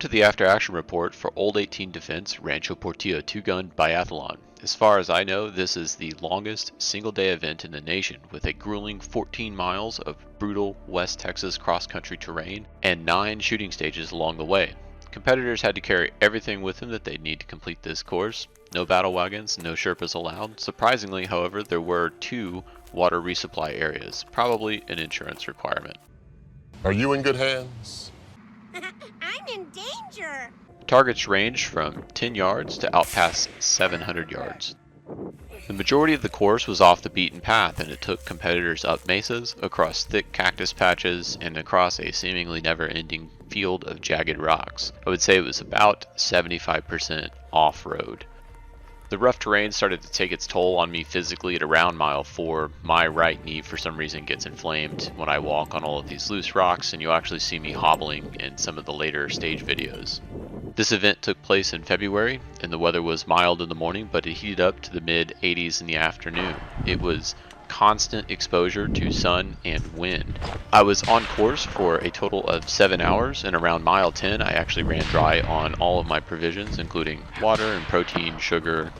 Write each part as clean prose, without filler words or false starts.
to the after action report for Old 18 Defense Rancho Portillo 2-gun Biathlon. As far as I know, this is the longest single day event in the nation, with a grueling 14 miles of brutal West Texas cross-country terrain and 9 shooting stages along the way. Competitors had to carry everything with them that they'd need to complete this course. No battle wagons, no Sherpas allowed. Surprisingly, however, there were 2 water resupply areas, probably an insurance requirement. Are you in good hands? I'm in danger! Targets ranged from 10 yards to out past 700 yards. The majority of the course was off the beaten path, and it took competitors up mesas, across thick cactus patches, and across a seemingly never-ending field of jagged rocks. I would say it was about 75% off-road. The rough terrain started to take its toll on me physically at around mile 4. My right knee for some reason gets inflamed when I walk on all of these loose rocks, and you'll actually see me hobbling in some of the later stage videos. This event took place in February, and the weather was mild in the morning, but it heated up to the mid-80s in the afternoon. It was constant exposure to sun and wind. I was on course for a total of 7 hours, and around mile 10 I actually ran dry on all of my provisions, including water and protein, sugar.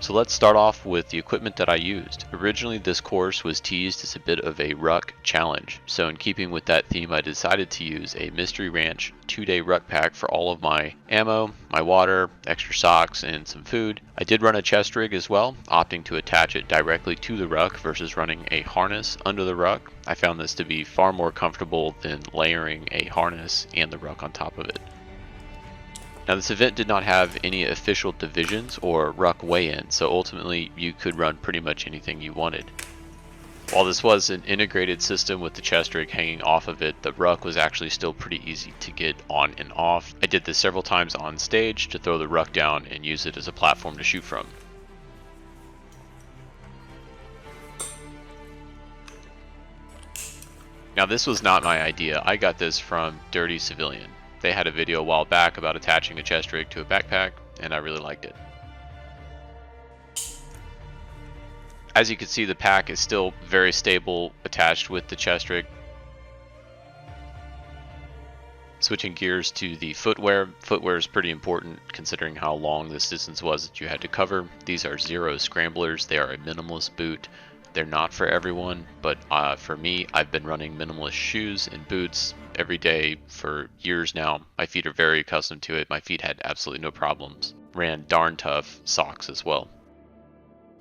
So let's start off with the equipment that I used. Originally this course was teased as a bit of a ruck challenge, so in keeping with that theme I decided to use a Mystery Ranch 2-day ruck pack for all of my ammo, my water, extra socks, and some food. I did run a chest rig as well, opting to attach it directly to the ruck versus running a harness under the ruck. I found this to be far more comfortable than layering a harness and the ruck on top of it. Now this event did not have any official divisions or ruck weigh-in, so ultimately you could run pretty much anything you wanted. While this was an integrated system with the chest rig hanging off of it, the ruck was actually still pretty easy to get on and off. I did this several times on stage to throw the ruck down and use it as a platform to shoot from. Now this was not my idea. I got this from Dirty Civilian. They had a video a while back about attaching a chest rig to a backpack, and I really liked it. As you can see, the pack is still very stable attached with the chest rig. Switching gears to the footwear. Footwear is pretty important considering how long this distance was that you had to cover. These are Zero Scramblers. They are a minimalist boot. They're not for everyone, but for me, I've been running minimalist shoes and boots every day for years now. My feet are very accustomed to it. My feet had absolutely no problems. Ran darn tough socks as well.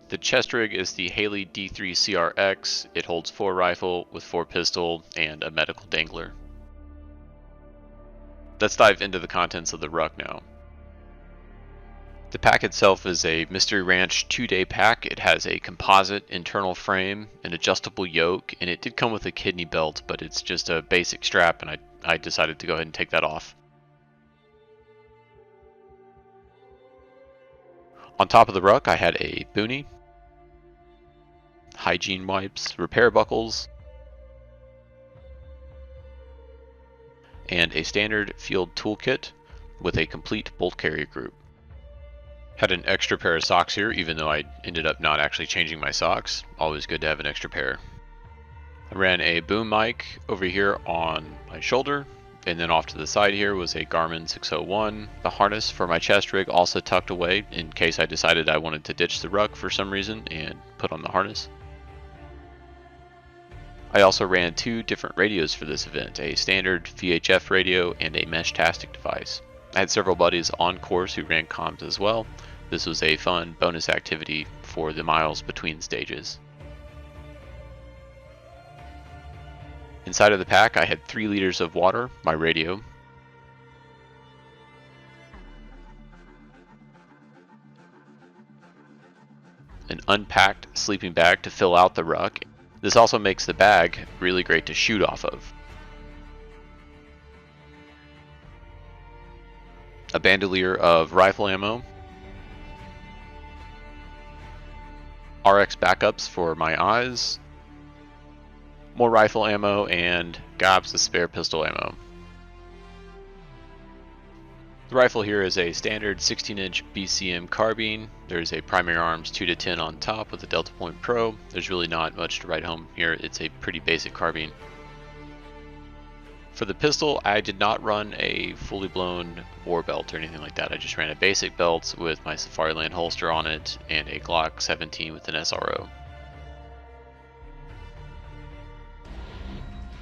The chest rig is the Haley D3 CRX. It holds 4 rifle with 4 pistol and a medical dangler. Let's dive into the contents of the ruck now. The pack itself is a Mystery Ranch 2-day pack. It has a composite internal frame, an adjustable yoke, and it did come with a kidney belt, but it's just a basic strap, and I decided to go ahead and take that off. On top of the ruck I had a boonie, hygiene wipes, repair buckles, and a standard field toolkit with a complete bolt carrier group. Had an extra pair of socks here, even though I ended up not actually changing my socks. Always good to have an extra pair. I ran a boom mic over here on my shoulder, and then off to the side here was a Garmin 601. The harness for my chest rig also tucked away in case I decided I wanted to ditch the ruck for some reason and put on the harness. I also ran 2 different radios for this event, a standard VHF radio and a mesh-tastic device. I had several buddies on course who ran comms as well. This was a fun bonus activity for the miles between stages. Inside of the pack I had 3 liters of water, my radio, an unpacked sleeping bag to fill out the ruck. This also makes the bag really great to shoot off of. A bandolier of rifle ammo, RX backups for my eyes, more rifle ammo, and gobs of spare pistol ammo. The rifle here is a standard 16-inch BCM carbine. There's a primary arms 2-10 on top with a Delta Point Pro. There's really not much to write home here. It's a pretty basic carbine. For the pistol, I did not run a fully blown war belt or anything like that. I just ran a basic belt with my Safariland holster on it and a Glock 17 with an SRO.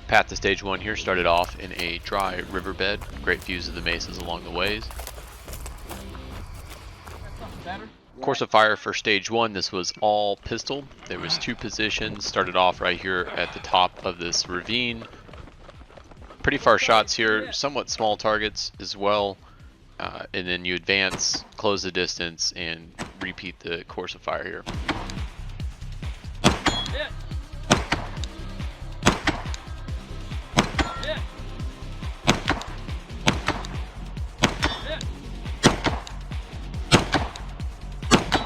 Path to stage 1 here started off in a dry riverbed. Great views of the mesas along the ways. Course of fire for stage 1, this was all pistol. There was 2 positions, started off right here at the top of this ravine. Pretty far shots here, somewhat small targets as well, and then you advance, close the distance, and repeat the course of fire here. Hit.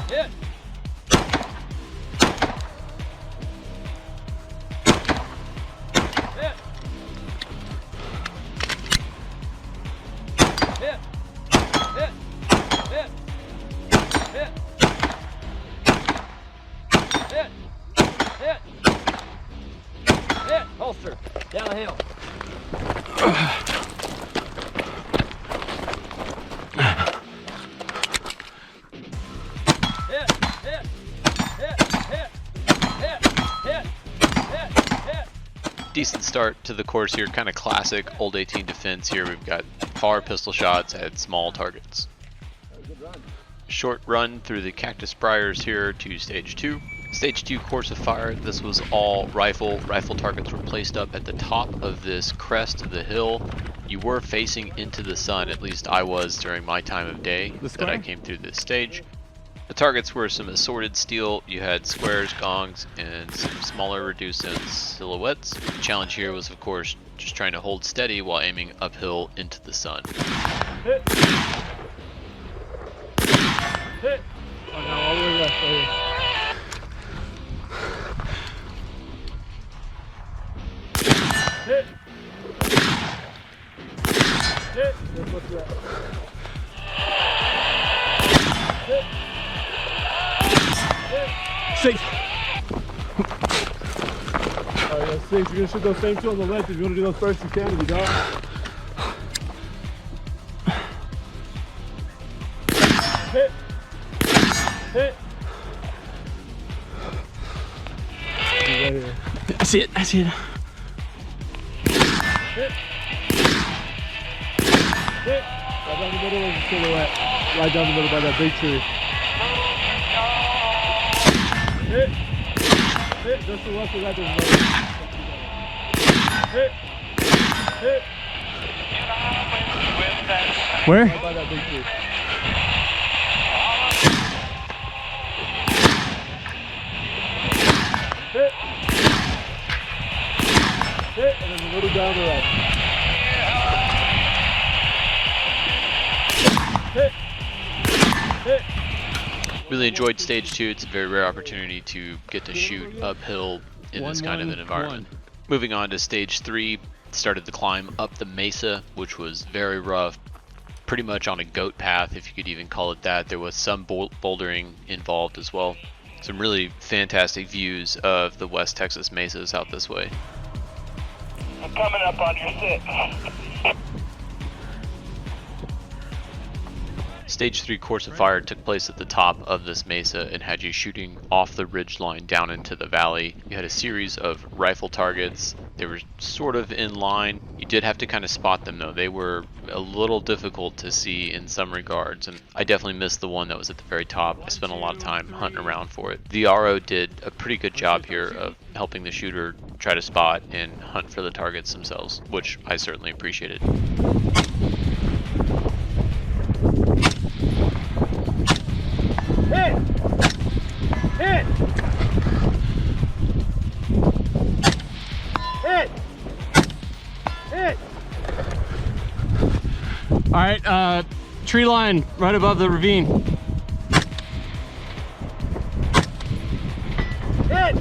Hit. Hit. Hit. Hit. Hit. Hit. Hit. Hit. Hit. Hit. Holster. Down the hill. Hit. Hit. Hit. Hit. Hit. Hit. Hit. Hit. Decent start to the course here, kind of classic old 18 defense here. We've got far pistol shots at small targets. Short run through the cactus briars here to stage 2. Stage 2 course of fire, this was all rifle. Rifle targets were placed up at the top of this crest of the hill. You were facing into the sun, at least I was during my time of day that I came through this stage. The targets were some assorted steel. You had squares, gongs, and some smaller reduced silhouettes. The challenge here was, of course, just trying to hold steady while aiming uphill into the sun. Hit. Hit. Oh no, all the way left right here. Hit. Hit. What's that? Hit. Hit. 6. Alright, that's 6. You're gonna shoot those same 2 on the left. If you wanna do those first, you can if you don't. Hit. Hit. Right here. I see it. I see it. Hit. Hit. Right down the middle of the silhouette. Right down the middle by that big tree. Hit. Hit. Just to the left of that, there's another. Hit. Hit. Where? Right by that big tree. Hit. Hit. And then a little down the right. Hit. Hit. Really enjoyed stage 2. It's a very rare opportunity to get to shoot uphill in this kind of an environment. Moving on to stage 3, started the climb up the mesa, which was very rough. Pretty much on a goat path, if you could even call it that. There was some bouldering involved as well. Some really fantastic views of the West Texas mesas out this way. I'm coming up on your 6. Stage 3 course of fire took place at the top of this mesa and had you shooting off the ridge line down into the valley. You had a series of rifle targets. They were sort of in line. You did have to kind of spot them though. They were a little difficult to see in some regards, and I definitely missed the one that was at the very top. I spent a lot of time hunting around for it. The RO did a pretty good job here of helping the shooter try to spot and hunt for the targets themselves, which I certainly appreciated. Hit! Hit! Hit! Hit! All right, tree line right above the ravine. Hit!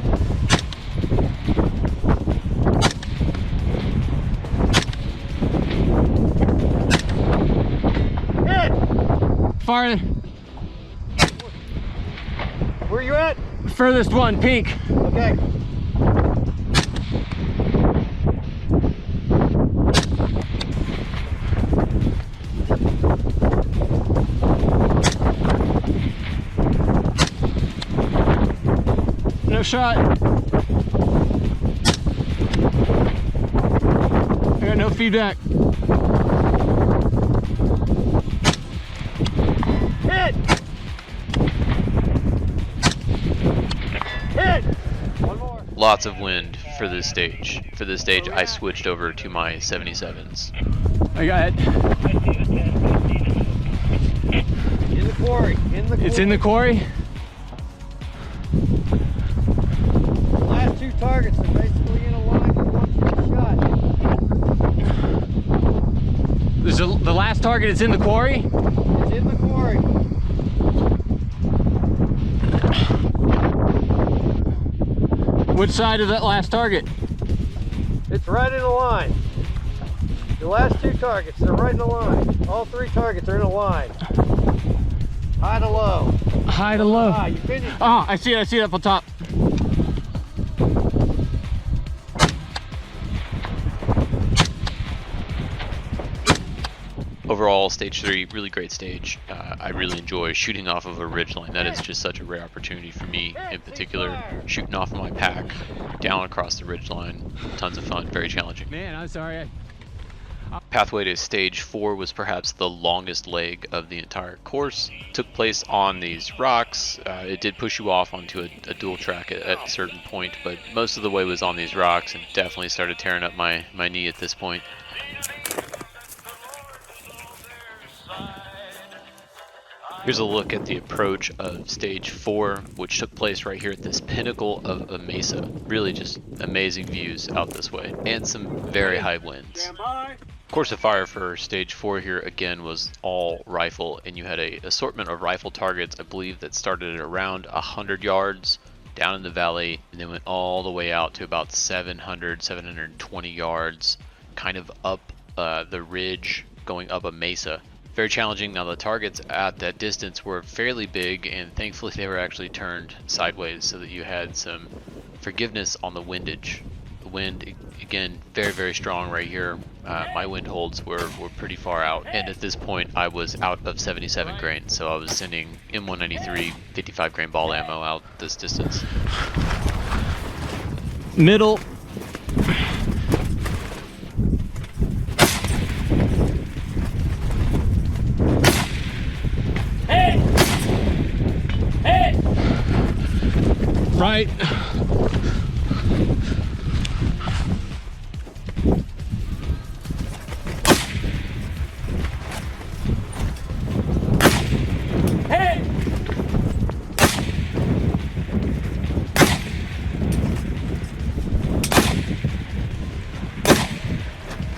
Hit! Far Where you at? furthest one, pink. Okay. Tough shot. I got no feedback. Hit! Hit! One more. Lots of wind for this stage. For this stage, I switched over to my 77s. I got it. In the quarry. In the quarry. It's in the quarry. The last two targets are basically in a line for one shot. There's the last target is in the quarry. It's in the quarry. Which side of that last target? It's right in a line. The last two targets, they're right in a line. All three targets are in a line. High to low. High to low. Ah, you finished. Oh, I see it up on top. Overall, stage 3, really great stage. I really enjoy shooting off of a ridgeline. That is just such a rare opportunity for me, in particular. Shooting off of my pack, down across the ridgeline. Tons of fun, very challenging. Man, I'm sorry. Pathway to stage 4 was perhaps the longest leg of the entire course. Took place on these rocks. It did push you off onto a dual track at a certain point, but most of the way was on these rocks and definitely started tearing up my knee at this point. Here's a look at the approach of stage 4, which took place right here at this pinnacle of a mesa. Really just amazing views out this way, and some very high winds. Course of fire for stage 4 here again was all rifle, and you had a assortment of rifle targets, I believe, that started at around 100 yards down in the valley, and then went all the way out to about 720 yards, kind of up the ridge, going up a mesa. Very challenging. Now the targets at that distance were fairly big, and thankfully they were actually turned sideways so that you had some forgiveness on the windage. The wind, again, very, very strong right here. My wind holds were pretty far out, and at this point I was out of 77 grain, so I was sending M193 55 grain ball ammo out this distance. Middle. Right. Hey!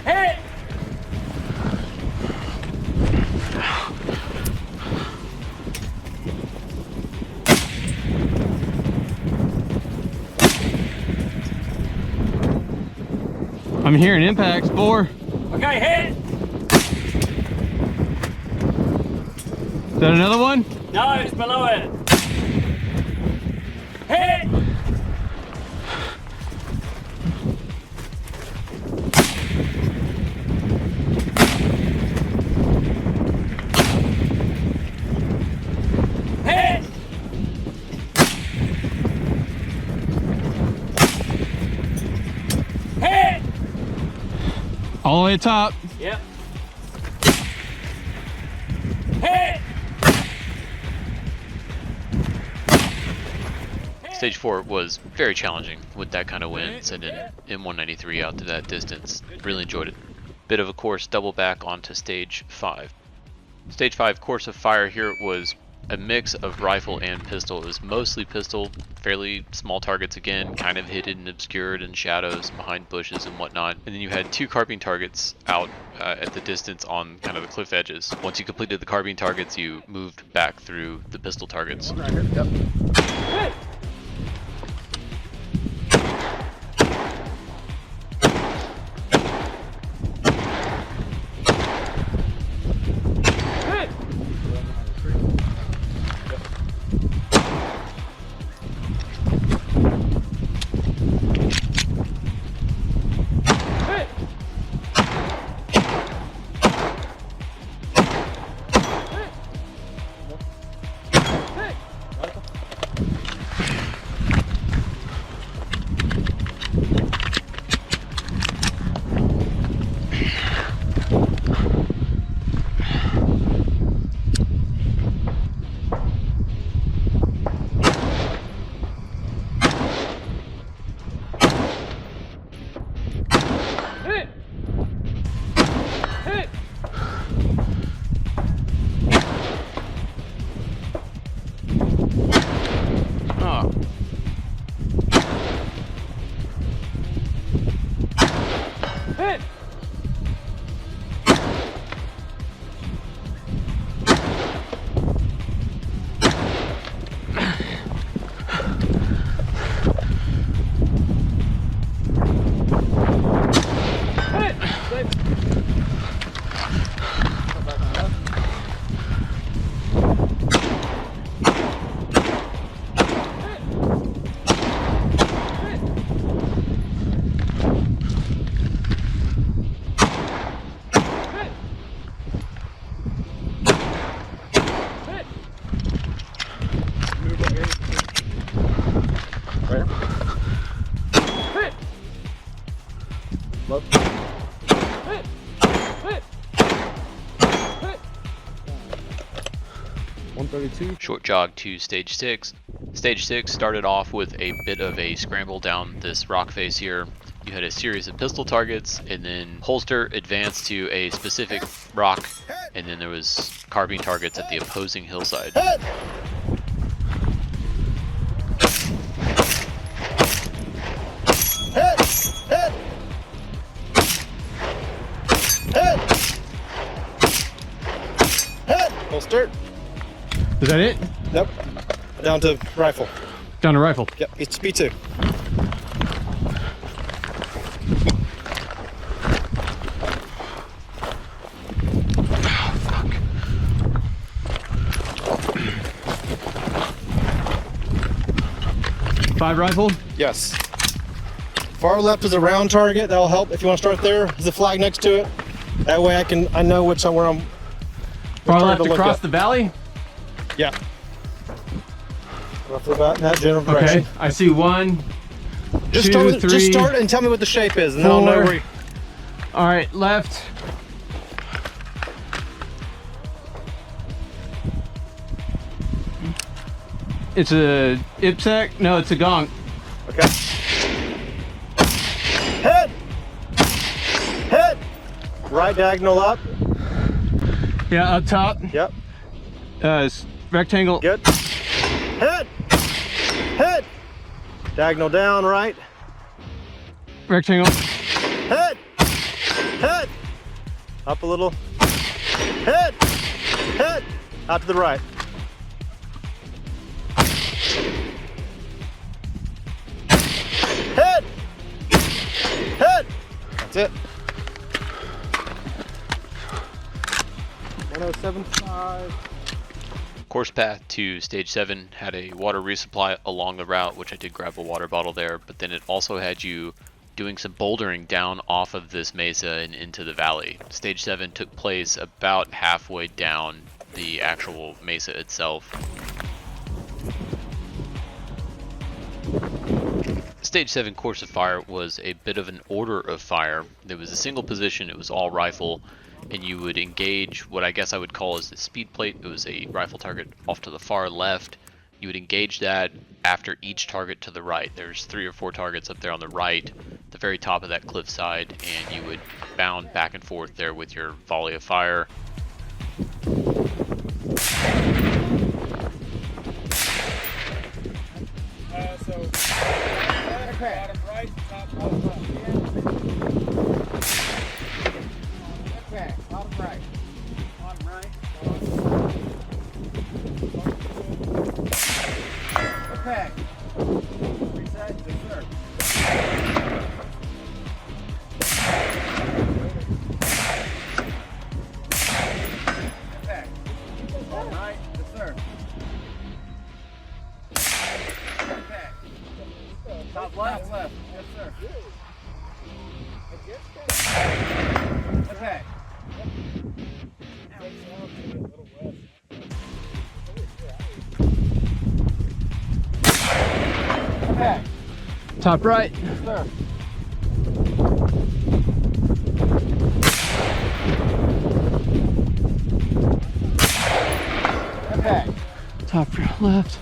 Hey! I'm hearing impacts. 4. Okay, hit! Is that another one? No, it's below it. Hit! Hit! Hit! All the way to top. Yep. Hit! Stage 4 was very challenging with that kind of wind, sending M193 out to that distance. Really enjoyed it. Bit of a course double back onto stage 5. Stage 5 course of fire here was a mix of rifle and pistol. It was mostly pistol, fairly small targets again, kind of hidden and obscured in shadows behind bushes and whatnot. And then you had 2 carbine targets out at the distance on kind of the cliff edges. Once you completed the carbine targets, you moved back through the pistol targets. Hit! Hit! Hit! Hit! 132. Short jog to stage 6. Stage 6 started off with a bit of a scramble down this rock face here. You had a series of pistol targets, and then holster advanced to a specific rock, and then there was carbine targets at the opposing hillside. Holster. Is that it? Nope. Down to rifle. Down to rifle. Yep, it's P2. Five rifle? Yes. Far left is a round target. That'll help if you want to start there. There's a flag next to it. That way I know where I'm. Far trying left to look across at. the valley? Yeah. Roughly about in that general direction. Okay, I see one. Just two, start. three, Just start and tell me what the shape is, and then I'll know four. where. All right, left. It's a IPSEC? No, it's a gong. Okay. Head. Head. Right diagonal up. Yeah, up top. Yep. Rectangle. Good. Head. Head. Diagonal down, right. Rectangle. Head. Head. Up a little. Head. Head. Out to the right. Head. Head. That's it. 1075. Course path to stage 7 had a water resupply along the route, which I did grab a water bottle there, but then it also had you doing some bouldering down off of this mesa and into the valley. Stage 7 took place about halfway down the actual mesa itself. Stage 7 course of fire was a bit of an order of fire. There was a single position, it was all rifle, and you would engage what I guess I would call as the speed plate. It was a rifle target off to the far left. You would engage that after each target to the right. There's 3 or 4 targets up there on the right, the very top of that cliff side, and you would bound back and forth there with your volley of fire. Bottom right, top left. Okay, bottom right. Bottom right. Okay. Reset. Yes, sir. Okay. Bottom right. Yes, sir. Okay. Top left. Left. Yes, sir. Okay. Okay. Top right. Yes, sir. Okay. Top left.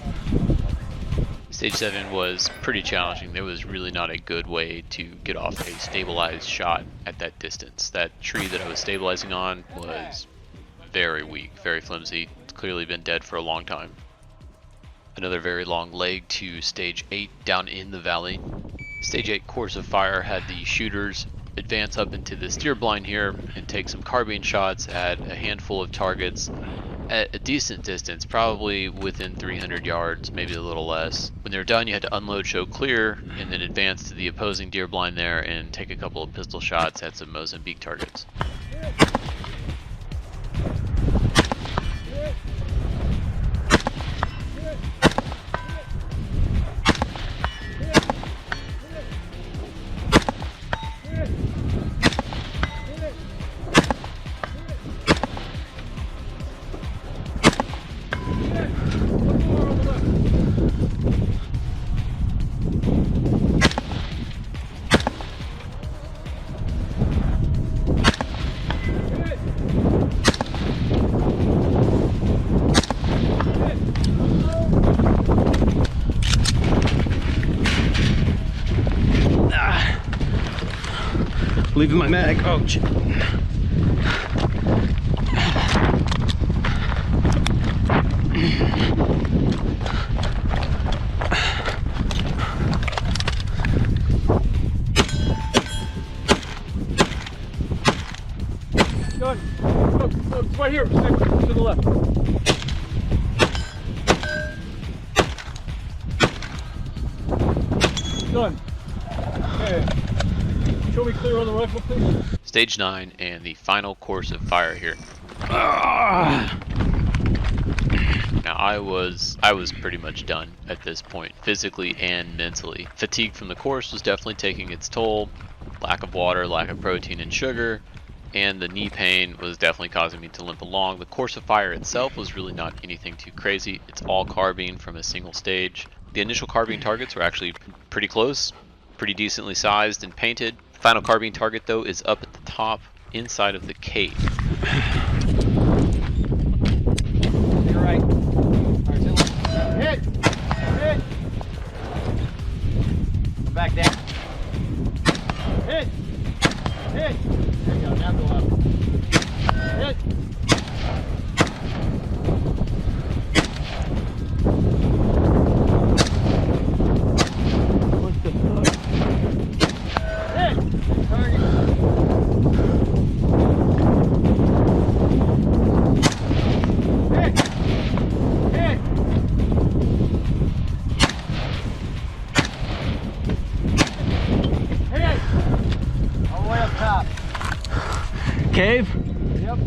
Stage 7 was pretty challenging. There was really not a good way to get off a stabilized shot at that distance. That tree that I was stabilizing on was very weak, very flimsy. It's clearly been dead for a long time. Another very long leg to stage 8 down in the valley. Stage 8 course of fire had the shooters advance up into the steer blind here and take some carbine shots at a handful of targets at a decent distance, probably within 300 yards, maybe a little less. When they're done, you had to unload, show clear, and then advance to the opposing deer blind there and take a couple of pistol shots at some Mozambique targets. Leaving my mag. Oh, shit. Done. Look, it's right here. To the left. Done. Okay. Show me clear on the rifle, please. Stage 9 and the final course of fire here. Now I was pretty much done at this point, physically and mentally. Fatigue from the course was definitely taking its toll. Lack of water, lack of protein and sugar, and the knee pain was definitely causing me to limp along. The course of fire itself was really not anything too crazy. It's all carbine from a single stage. The initial carbine targets were actually pretty close, pretty decently sized and painted. The final carbine target though is up at the top inside of the cave. You're right. Hit! Hit! Come back down. Hit! Hit! There you go, now go up. Hit! What the fuck? Hit! Target. Hit! Hit! Hit! All the way up top. Cave? Yep.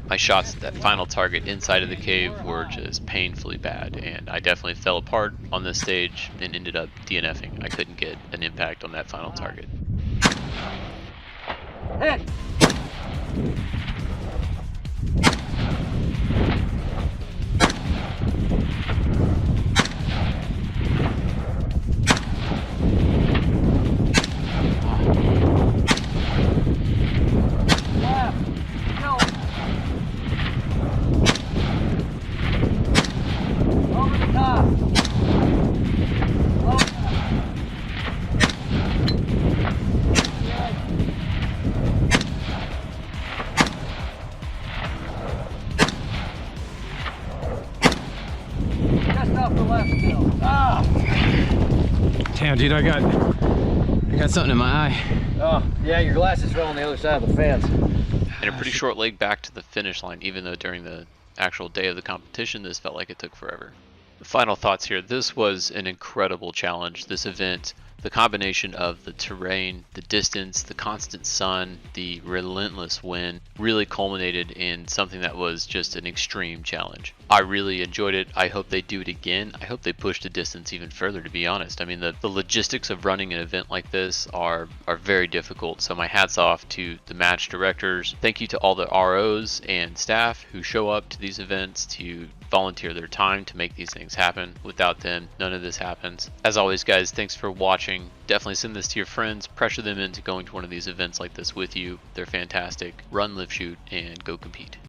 My shots at that final target inside of the cave were just painfully bad, and I definitely fell apart on this stage and ended up DNFing. I couldn't get an impact on that final target. Hit! Damn, dude, I got something in my eye. Oh, yeah, your glasses fell on the other side of the fence. And a pretty short leg back to the finish line, even though during the actual day of the competition this felt like it took forever. The final thoughts here. This was an incredible challenge. This event, the combination of the terrain, the distance, the constant sun, the relentless wind, really culminated in something that was just an extreme challenge. I really enjoyed it. I hope they do it again. I hope they push the distance even further, to be honest. I mean, the logistics of running an event like this are very difficult. So my hat's off to the match directors. Thank you to all the ROs and staff who show up to these events to volunteer their time to make these things happen. Without them, none of this happens. As always, guys, thanks for watching. Definitely send this to your friends. Pressure them into going to one of these events like this with you. They're fantastic. Run, live, shoot, and go compete.